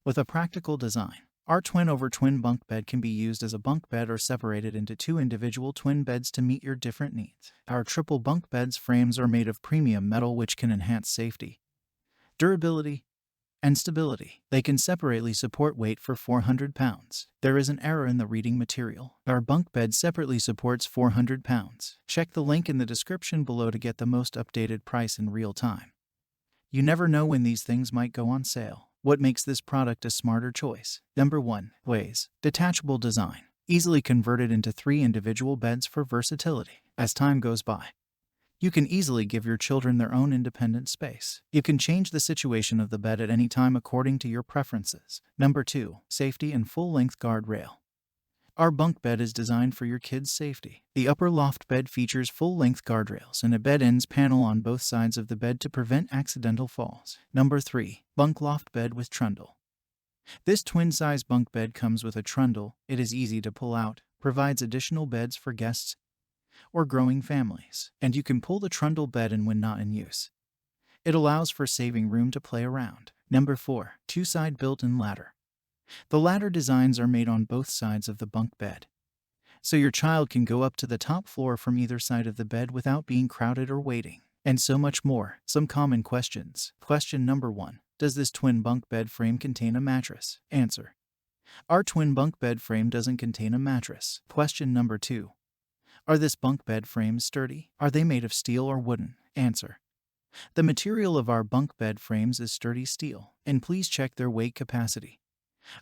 With a practical design, our twin-over-twin bunk bed can be used as a bunk bed or separated into two individual twin beds to meet your different needs. Our triple bunk beds frames are made of premium metal which can enhance safety, durability, and stability. They can separately support weight for 400 pounds. There is an error in the reading material. Our bunk bed separately supports 400 pounds. Check the link in the description below to get the most updated price in real time. You never know when these things might go on sale. What makes this product a smarter choice? Number 1. Ways. Detachable design. Easily converted into 3 individual beds for versatility. As time goes by, you can easily give your children their own independent space. You can change the situation of the bed at any time according to your preferences. Number 2. Safety and full-length guardrail. Our bunk bed is designed for your kids' safety. The upper loft bed features full-length guardrails and a bed ends panel on both sides of the bed to prevent accidental falls. Number 3. Bunk loft bed with trundle. This twin-size bunk bed comes with a trundle. It is easy to pull out, provides additional beds for guests or growing families, and you can pull the trundle bed in when not in use. It allows for saving room to play around. Number 4. Two-side built-in ladder. The ladder designs are made on both sides of the bunk bed, so your child can go up to the top floor from either side of the bed without being crowded or waiting. And so much more. Some common questions. Question number 1. Does this twin bunk bed frame contain a mattress? Answer. Our twin bunk bed frame doesn't contain a mattress. Question number 2. Are this bunk bed frames sturdy? Are they made of steel or wooden? Answer. The material of our bunk bed frames is sturdy steel, and please check their weight capacity.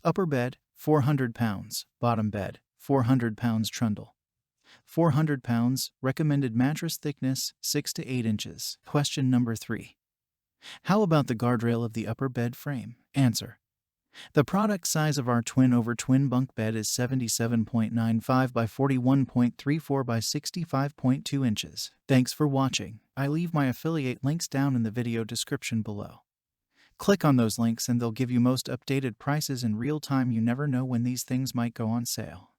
Upper bed, 400 pounds. Bottom bed, 400 pounds. Trundle, 400 pounds. Recommended mattress thickness, 6 to 8 inches. Question number 3. How about the guardrail of the upper bed frame? Answer. The product size of our twin-over-twin bunk bed is 77.95 by 41.34 by 65.2 inches. Thanks for watching. I leave my affiliate links down in the video description below. Click on those links and they'll give you most updated prices in real time. You never know when these things might go on sale.